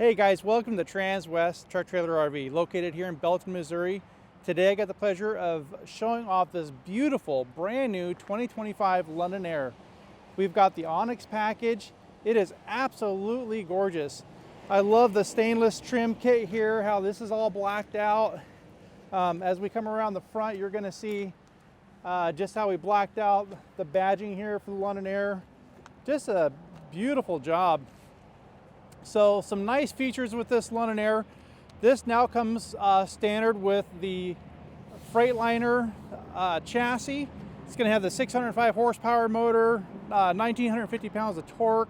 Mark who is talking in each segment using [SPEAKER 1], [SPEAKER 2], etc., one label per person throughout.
[SPEAKER 1] Hey guys, welcome to Transwest Truck Trailer RV, located here in Belton, Missouri. Today I got the pleasure of showing off this beautiful brand new 2025 London Aire. We've got the Onyx package. It is absolutely gorgeous. I love the stainless trim kit here, how this is all blacked out. As we come around the front, you're going to see just how we blacked out the badging here for the London Aire. Just a beautiful job. So some nice features with this London Aire. This now comes standard with the Freightliner chassis. It's going to have the 605 horsepower motor, 1,950 pounds of torque.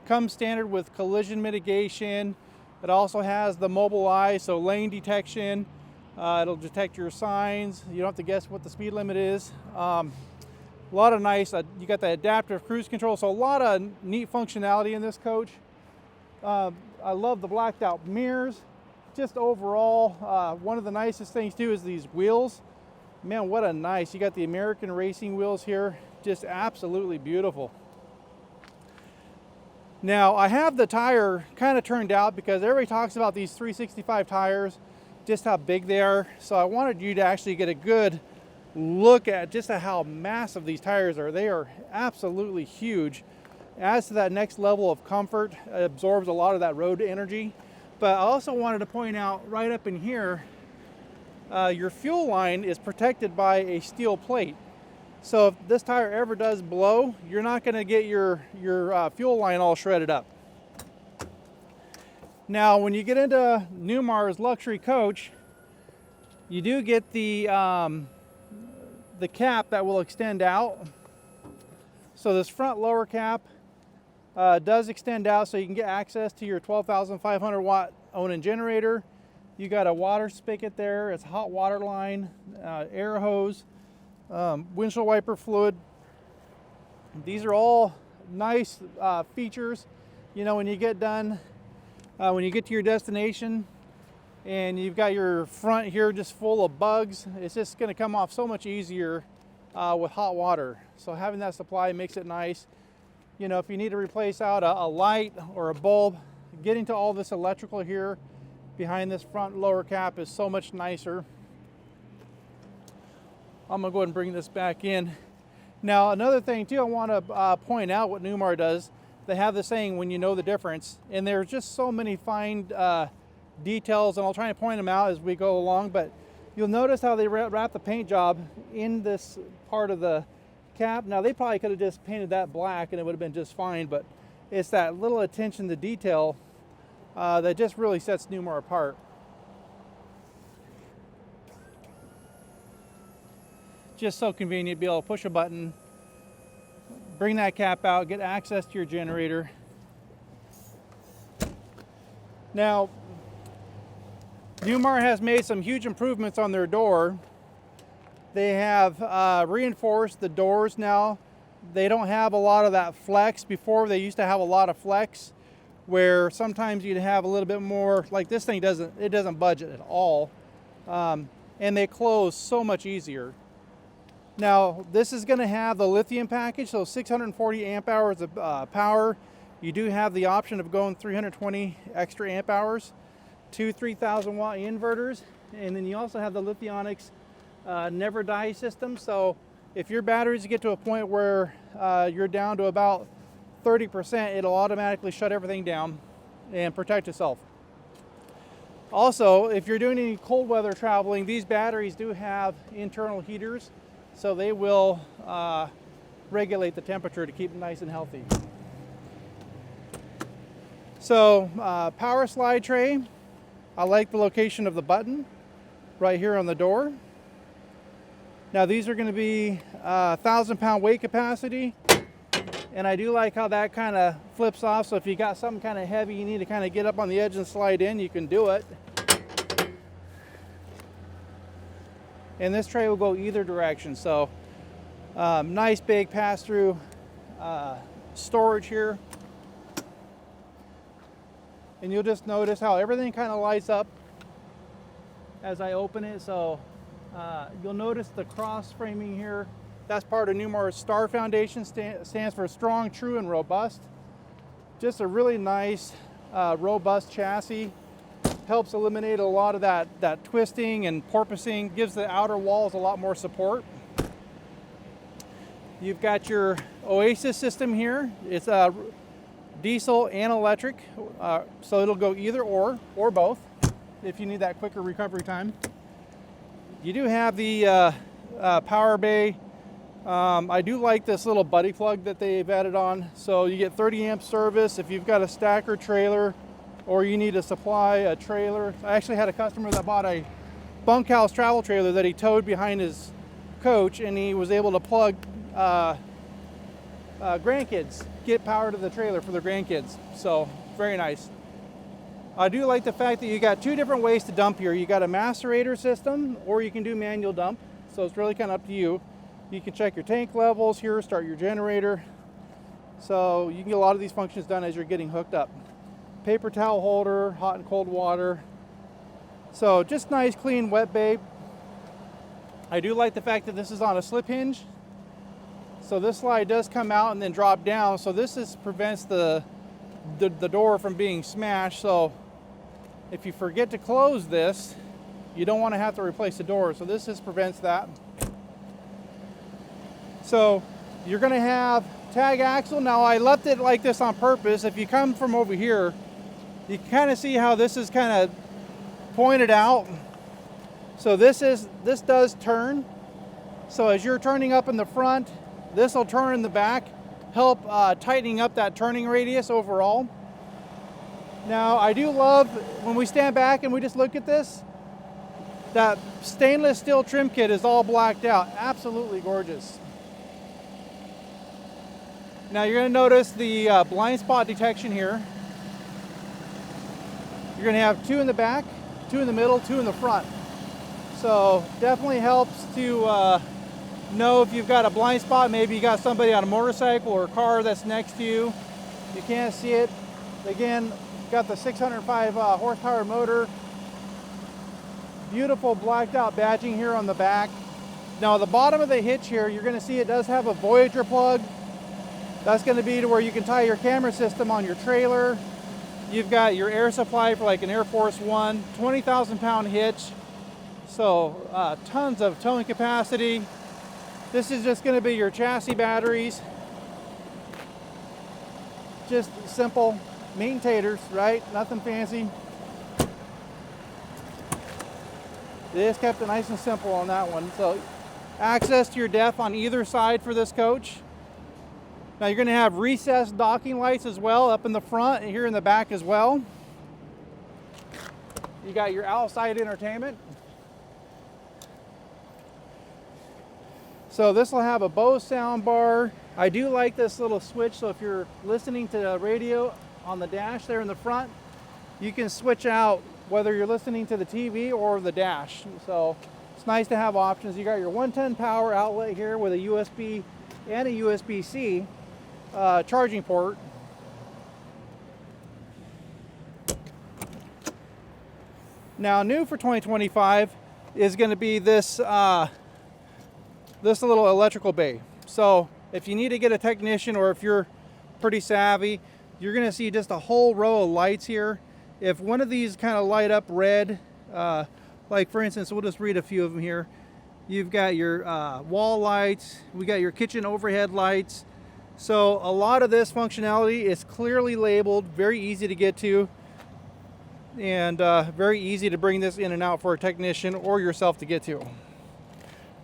[SPEAKER 1] Comes standard with collision mitigation. It also has the mobile eye, so lane detection. It'll detect your signs. You don't have to guess what the speed limit is. A lot of nice, you got the adaptive cruise control, so a lot of neat functionality in this coach. I love the blacked out mirrors. Just overall, one of the nicest things too is these wheels. Man, what a nice, you got the American racing wheels here. Just absolutely beautiful. Now I have the tire kind of turned out because everybody talks about these 365 tires, just how big they are. So I wanted you to actually get a good look at just how massive these tires are. They are absolutely huge. Adds to that next level of comfort, it absorbs a lot of that road energy. But I also wanted to point out right up in here, your fuel line is protected by a steel plate. So if this tire ever does blow, you're not going to get your fuel line all shredded up. Now when you get into Newmar's luxury coach, you do get the cap that will extend out. So this front lower cap does extend out so you can get access to your 12,500 watt Onan generator. You got a water spigot there, it's a hot water line, air hose, windshield wiper fluid. These are all nice features. You know, when you get done, when you get to your destination and you've got your front here just full of bugs, it's just going to come off so much easier with hot water. So having that supply makes it nice. You know, if you need to replace out a light or a bulb, getting to all this electrical here behind this front lower cap is so much nicer. I'm gonna go ahead and bring this back in. Now another thing too, I want to point out what Newmar does. They have the saying, when you know the difference, and there's just so many fine details, and I'll try and point them out as we go along, but you'll notice how they wrap the paint job in this part of the cap. Now they probably could have just painted that black and it would have been just fine, but it's that little attention to detail that just really sets Newmar apart. Just so convenient to be able to push a button, bring that cap out, get access to your generator. Now Newmar has made some huge improvements on their door. They have reinforced the doors now. They don't have a lot of that flex. Before they used to have a lot of flex where sometimes you'd have a little bit more, like this thing doesn't budge at all. And they close so much easier. Now this is going to have the lithium package, so 640 amp hours of power. You do have the option of going 320 extra amp hours, two 3,000 watt inverters, and then you also have the Lithionics never die system. So if your batteries get to a point where you're down to about 30%, it'll automatically shut everything down and protect itself. Also, if you're doing any cold weather traveling, these batteries do have internal heaters, so they will regulate the temperature to keep it nice and healthy. So power slide tray. I like the location of the button right here on the door. Now these are going to be 1,000-pound weight capacity, and I do like how that kind of flips off, so if you got something kind of heavy you need to kind of get up on the edge and slide in, you can do it. And this tray will go either direction, so nice big pass-through storage here. And you'll just notice how everything kind of lights up as I open it. So you'll notice the cross framing here. That's part of Newmar's STAR Foundation, stands for strong, true, and robust. Just a really nice robust chassis. Helps eliminate a lot of that twisting and porpoising, gives the outer walls a lot more support. You've got your Oasis system here. It's diesel and electric, so it'll go either or both if you need that quicker recovery time. You do have the power bay. I do like this little buddy plug that they've added on. So you get 30 amp service if you've got a stacker trailer or you need to supply a trailer. I actually had a customer that bought a bunkhouse travel trailer that he towed behind his coach, and he was able to plug grandkids, get power to the trailer for their grandkids. So very nice. I do like the fact that you got two different ways to dump here. You got a macerator system, or you can do manual dump. So it's really kind of up to you. You can check your tank levels here, start your generator. So you can get a lot of these functions done as you're getting hooked up. Paper towel holder, hot and cold water. So just nice, clean, wet bay. I do like the fact that this is on a slip hinge. So this slide does come out and then drop down. So this prevents the door from being smashed. So if you forget to close this, you don't want to have to replace the door. So this just prevents that. So you're going to have tag axle. Now I left it like this on purpose. If you come from over here, you can kind of see how this is kind of pointed out. So this does turn. So as you're turning up in the front, this will turn in the back, help tightening up that turning radius overall. Now I do love when we stand back and we just look at this, that stainless steel trim kit is all blacked out. Absolutely gorgeous. Now you're going to notice the blind spot detection here. You're going to have two in the back, two in the middle, two in the front. So definitely helps to know if you've got a blind spot. Maybe you got somebody on a motorcycle or a car that's next to you. You can't see it. Again, got the 605 horsepower motor. Beautiful blacked out badging here on the back. Now the bottom of the hitch here, you're going to see it does have a Voyager plug. That's going to be to where you can tie your camera system on your trailer. You've got your air supply for like an Air Force One, 20,000 pound hitch. So tons of towing capacity. This is just going to be your chassis batteries. Just simple meat and taters, right? Nothing fancy. They just kept it nice and simple on that one. So access to your DEF on either side for this coach. Now you're going to have recessed docking lights as well up in the front and here in the back as well. You got your outside entertainment. So this will have a Bose sound bar. I do like this little switch, so if you're listening to the radio on the dash there in the front, you can switch out whether you're listening to the TV or the dash. So it's nice to have options. You got your 110 power outlet here with a USB and a USB-C charging port. Now new for 2025 is going to be this this little electrical bay. So if you need to get a technician, or if you're pretty savvy, you're going to see just a whole row of lights here. If one of these kind of light up red, like for instance, we'll just read a few of them here. You've got your wall lights, we got your kitchen overhead lights. So a lot of this functionality is clearly labeled, very easy to get to, and very easy to bring this in and out for a technician or yourself to get to.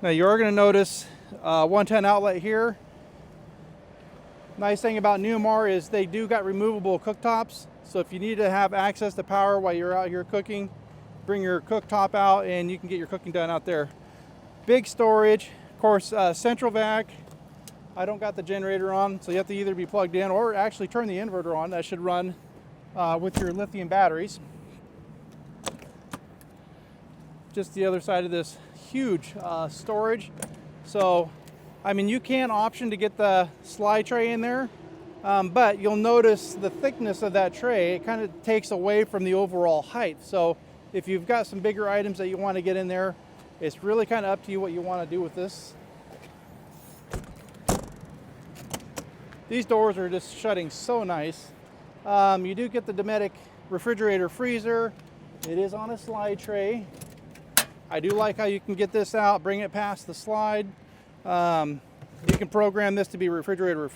[SPEAKER 1] Now you are going to notice 110 outlet here. Nice thing about Newmar is they do got removable cooktops. So if you need to have access to power while you're out here cooking, bring your cooktop out and you can get your cooking done out there. Big storage, of course, central vac. I don't got the generator on, so you have to either be plugged in or actually turn the inverter on. That should run with your lithium batteries. Just the other side of this huge storage. So, I mean, you can option to get the slide tray in there, but you'll notice the thickness of that tray. It kind of takes away from the overall height. So if you've got some bigger items that you want to get in there, it's really kind of up to you what you want to do with this. These doors are just shutting so nice. You do get the Dometic refrigerator freezer. It is on a slide tray. I do like how you can get this out, bring it past the slide. You can program this to be refrigerator,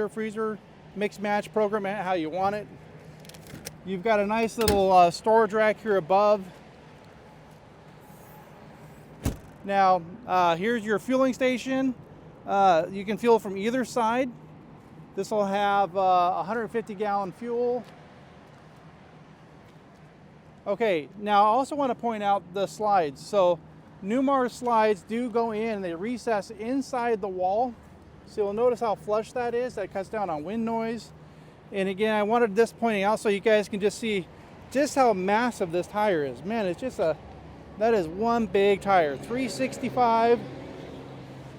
[SPEAKER 1] freezer, mix match, program it how you want it. You've got a nice little storage rack here above. Now, here's your fueling station. You can fuel from either side. This will have 150-gallon fuel. Okay, now I also want to point out the slides. So Newmar slides do go in, they recess inside the wall. So you'll notice how flush that is. That cuts down on wind noise. And again, I wanted this pointing out so you guys can just see just how massive this tire is. Man, it's just that is one big tire. 365,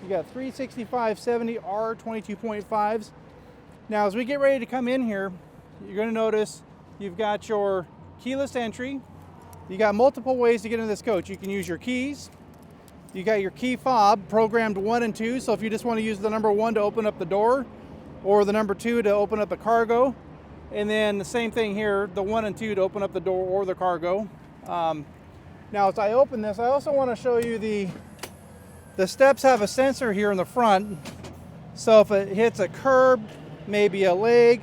[SPEAKER 1] you got 365 70 R 22.5s. Now as we get ready to come in here, you're going to notice you've got your keyless entry. You got multiple ways to get into this coach. You can use your keys. You got your key fob programmed 1 and 2. So if you just want to use the number 1 to open up the door, or the number 2 to open up the cargo, and then the same thing here, the 1 and 2 to open up the door or the cargo. Now as I open this, I also want to show you the steps have a sensor here in the front. So if it hits a curb, maybe a leg,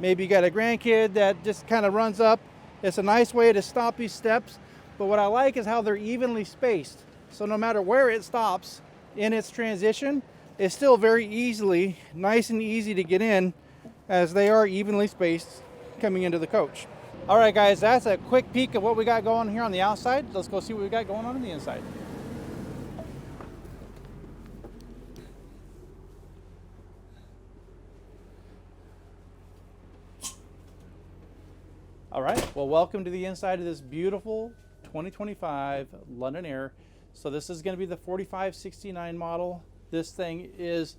[SPEAKER 1] maybe you got a grandkid that just kind of runs up, it's a nice way to stop these steps. But what I like is how they're evenly spaced. So no matter where it stops in its transition, it's still very nice and easy to get in, as they are evenly spaced coming into the coach. All right guys, that's a quick peek of what we got going here on the outside. Let's go see what we got going on the inside. All right, well, welcome to the inside of this beautiful 2025 London Aire. So this is going to be the 4569 model. This thing is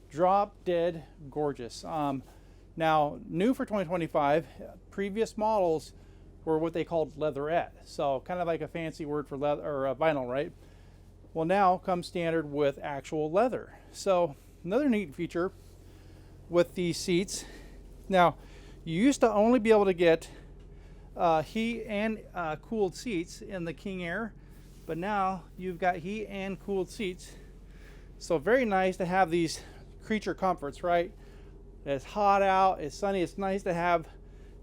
[SPEAKER 1] drop dead gorgeous. Now, new for 2025, previous models were what they called leatherette. So kind of like a fancy word for leather or vinyl, right? Well, now comes standard with actual leather. So another neat feature with these seats. Now, you used to only be able to get heat and cooled seats in the King Aire, but now you've got heat and cooled seats. So very nice to have these creature comforts, right? It's hot out, it's sunny, it's nice to have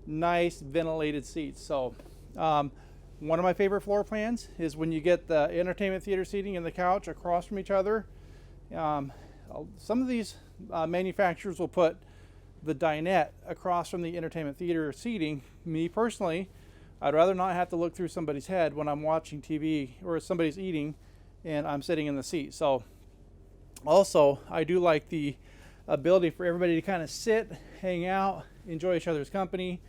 [SPEAKER 1] nice ventilated seats. So one of my favorite floor plans is when you get the entertainment theater seating and the couch across from each other. Some of these manufacturers will put the dinette across from the entertainment theater seating. Me personally, I'd rather not have to look through somebody's head when I'm watching TV or somebody's eating and I'm sitting in the seat. So also, I do like the ability for everybody to kind of sit, hang out, enjoy each other's company.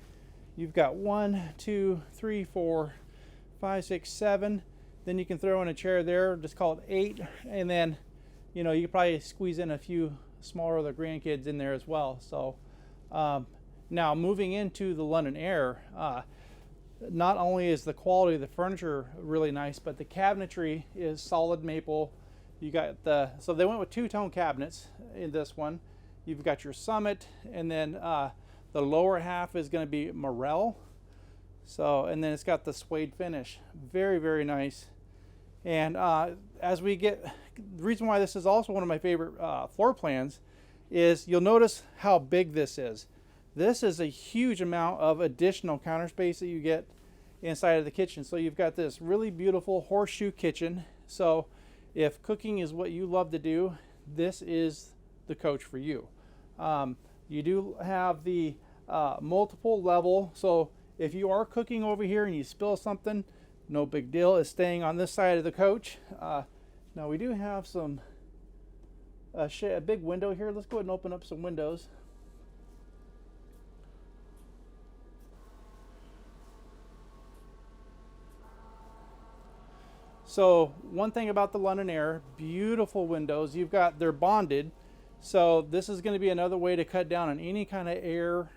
[SPEAKER 1] You've got 1, 2, 3, 4, 5, 6, 7. Then you can throw in a chair there, just call it 8. And then, you know, you could probably squeeze in a few smaller other grandkids in there as well. So now moving into the London Aire, not only is the quality of the furniture really nice, but the cabinetry is solid maple. You got so they went with 2-tone cabinets in this one. You've got your Summit, and then the lower half is going to be Morel. So, and then it's got the suede finish. Very, very nice. And as we get, the reason why this is also one of my favorite floor plans is you'll notice how big this is. This is a huge amount of additional counter space that you get inside of the kitchen. So you've got this really beautiful horseshoe kitchen. So if cooking is what you love to do, this is the coach for you. You do have the multiple level. So if you are cooking over here and you spill something, no big deal. It's staying on this side of the coach. Now we do have a big window here. Let's go ahead and open up some windows. So one thing about the London Aire, beautiful windows. They're bonded. So this is going to be another way to cut down on any kind of air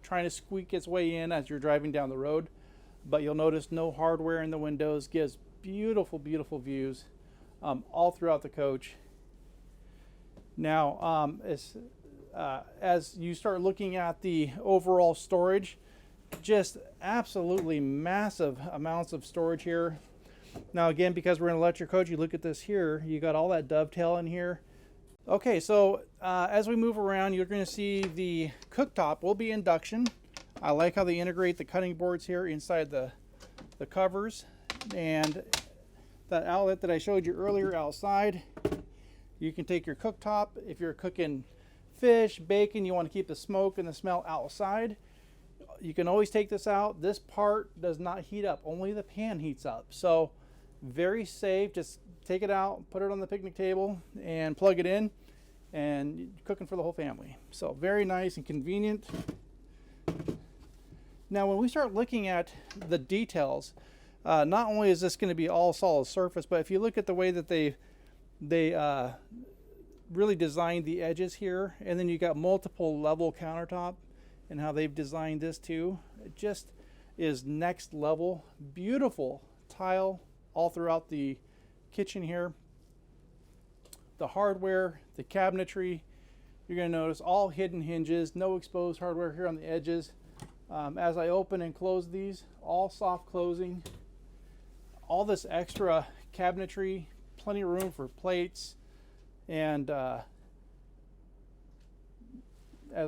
[SPEAKER 1] trying to squeak its way in as you're driving down the road. But you'll notice no hardware in the windows. Gives beautiful, beautiful views all throughout the coach. Now, as you start looking at the overall storage, Just absolutely massive amounts of storage here. Now again, because we're in an electric coach, you look at this here, you got all that dovetail in here. Okay, so as we move around, you're going to see the cooktop will be induction. I like how they integrate the cutting boards here inside the covers. And that outlet that I showed you earlier outside, you can take your cooktop. If you're cooking fish, bacon, you want to keep the smoke and the smell outside, you can always take this out. This part does not heat up, only the pan heats up. So very safe. Just take it out, put it on the picnic table and plug it in, and you're cooking for the whole family. So very nice and convenient. Now when we start looking at the details, not only is this going to be all solid surface, but if you look at the way that they really designed the edges here, and then you got multiple level countertop and how they've designed this too, it just is next level. Beautiful tile all throughout the kitchen here. The hardware, the cabinetry, you're going to notice all hidden hinges, no exposed hardware here on the edges. As I open and close these, all soft closing. All this extra cabinetry, plenty of room for plates. And as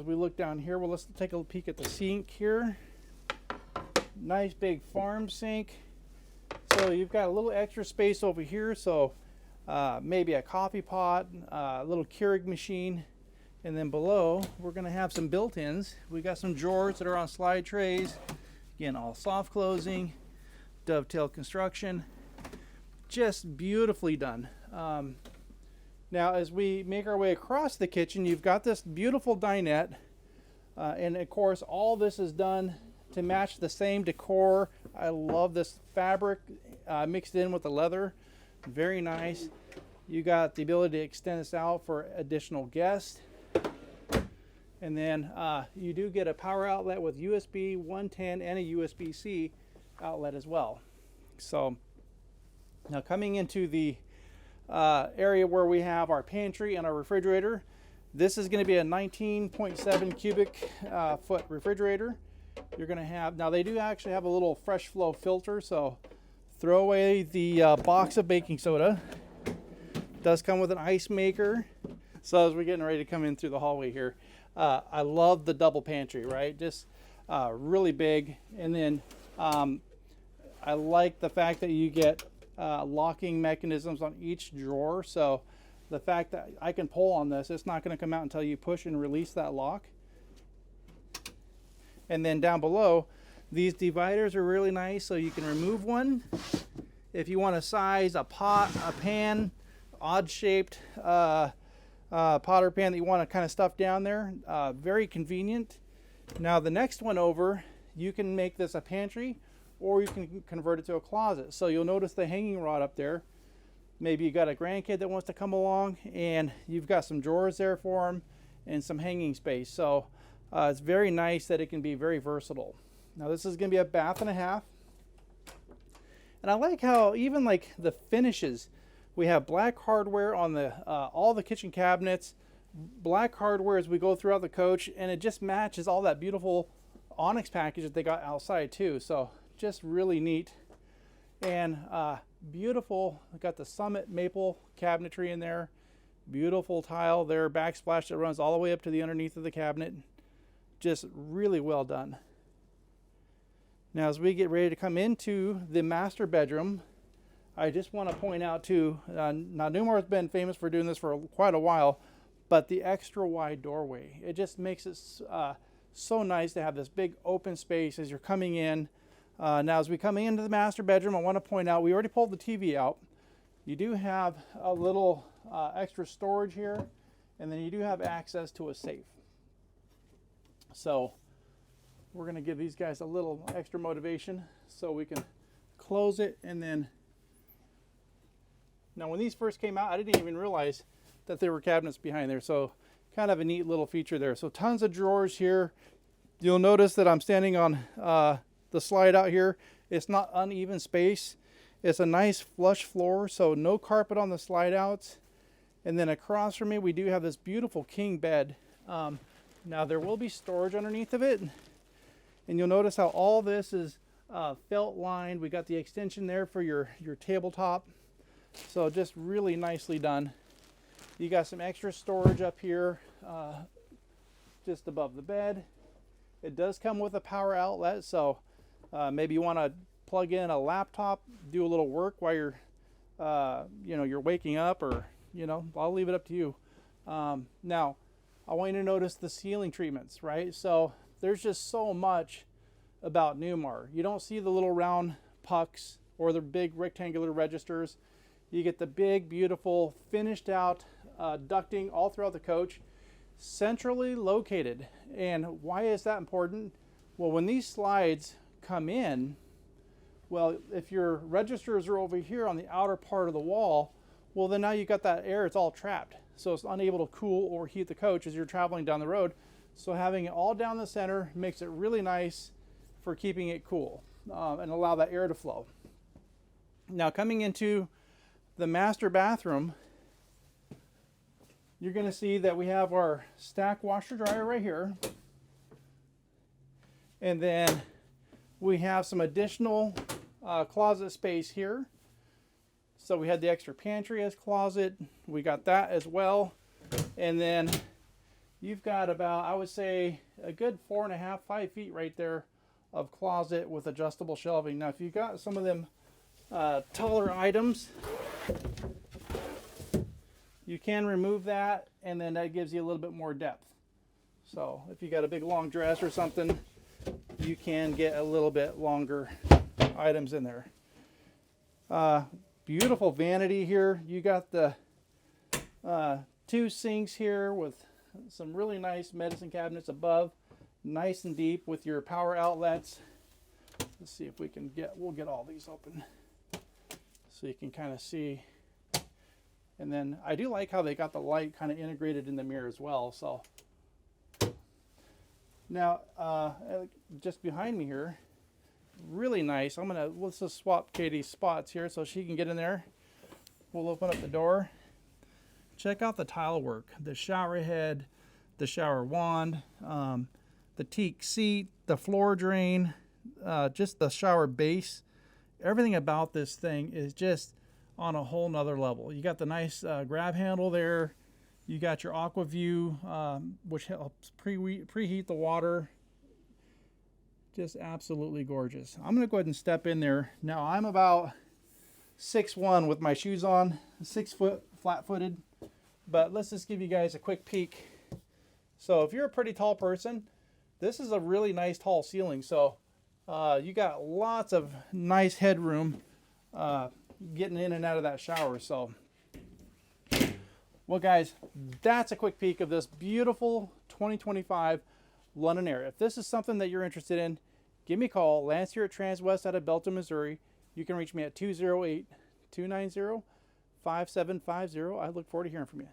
[SPEAKER 1] we look down here, well, let's take a peek at the sink here. Nice big farm sink. So you've got a little extra space over here, so maybe a coffee pot, a little Keurig machine, and then below we're going to have some built-ins. We got some drawers that are on slide trays. Again, all soft closing, dovetail construction, just beautifully done. Now as we make our way across the kitchen, you've got this beautiful dinette, and of course all this is done to match the same decor. I love this fabric mixed in with the leather. Very nice. You got the ability to extend this out for additional guests. And then you do get a power outlet with USB 110 and a USB-C outlet as well. So now coming into the area where we have our pantry and our refrigerator, this is going to be a 19.7 cubic foot refrigerator. You're going to have, now they do actually have a little fresh flow filter, so throw away the box of baking soda. It does come with an ice maker. So as we're getting ready to come in through the hallway here, I love the double pantry, right? Just really big. And then I like the fact that you get locking mechanisms on each drawer. So the fact that I can pull on this, it's not going to come out until you push and release that lock. And then down below, these dividers are really nice, so you can remove one. If you want to size a pot, a pan, odd shaped pot or pan that you want to kind of stuff down there, very convenient. Now the next one over, you can make this a pantry, or you can convert it to a closet. So you'll notice the hanging rod up there. Maybe you got a grandkid that wants to come along, and you've got some drawers there for them and some hanging space. So it's very nice that it can be very versatile. Now this is going to be a bath and a half. And I like how even like the finishes, we have black hardware on the all the kitchen cabinets, black hardware as we go throughout the coach, and it just matches all that beautiful onyx package that they got outside too. So just really neat. And beautiful, we got the Summit maple cabinetry in there. Beautiful tile there, backsplash that runs all the way up to the underneath of the cabinet. Just really well done. Now as we get ready to come into the master bedroom, I just want to point out too, now Newmar has been famous for doing this for quite a while, but the extra wide doorway, it just makes it so nice to have this big open space as you're coming in. Now as we come into the master bedroom, I want to point out, we already pulled the TV out. You do have a little extra storage here, and then you do have access to a safe. So we're going to give these guys a little extra motivation so we can close it. And then, now when these first came out, I didn't even realize that there were cabinets behind there. So kind of a neat little feature there. So tons of drawers here. You'll notice that I'm standing on the slide out here. It's not uneven space. It's a nice flush floor, so no carpet on the slide outs. And then across from me, we do have this beautiful king bed. Now there will be storage underneath of it, And you'll notice how all this is felt lined. We got the extension there for your tabletop. So just really nicely done. You got some extra storage up here just above the bed. It does come with a power outlet, so maybe you want to plug in a laptop, do a little work while you're you're waking up, or I'll leave it up to you. Now I want you to notice the ceiling treatments, right? So there's just so much about Newmar. You don't see the little round pucks or the big rectangular registers. You get the big, beautiful, finished out ducting all throughout the coach, centrally located. And why is that important? Well, when these slides come in, well, if your registers are over here on the outer part of the wall, well, then now you got that air, it's all trapped. So it's unable to cool or heat the coach as you're traveling down the road. So having it all down the center makes it really nice for keeping it cool and allow that air to flow. Now coming into the master bathroom, you're going to see that we have our stack washer dryer right here. And then we have some additional closet space here. So we had the extra pantry as closet. We got that as well. And then you've got about, I would say, a good 4.5, 5 feet right there of closet with adjustable shelving. Now, if you got some of them taller items, you can remove that, and then that gives you a little bit more depth. So if you got a big long dress or something, you can get a little bit longer items in there. Beautiful vanity here. You got the 2 sinks here with some really nice medicine cabinets above, nice and deep with your power outlets. Let's see if we can we'll get all these open so you can kind of see. And then I do like how they got the light kind of integrated in the mirror as well. So now just behind me here, really nice. Let's just swap Katie's spots here so she can get in there. We'll open up the door. Check out the tile work, the shower head, the shower wand, the teak seat, the floor drain, just the shower base. Everything about this thing is just on a whole nother level. You got the nice grab handle there. You got your aqua view, which helps preheat the water. Just absolutely gorgeous. I'm gonna go ahead and step in there. Now I'm about 6'1" with my shoes on, 6 foot flat-footed, but let's just give you guys a quick peek. So if you're a pretty tall person, this is a really nice tall ceiling. So you got lots of nice headroom getting in and out of that shower. So, well guys, that's a quick peek of this beautiful 2025 London Aire. If this is something that you're interested in, give me a call. Lance here at Transwest out of Belton, Missouri. You can reach me at 208-290-5750. I look forward to hearing from you.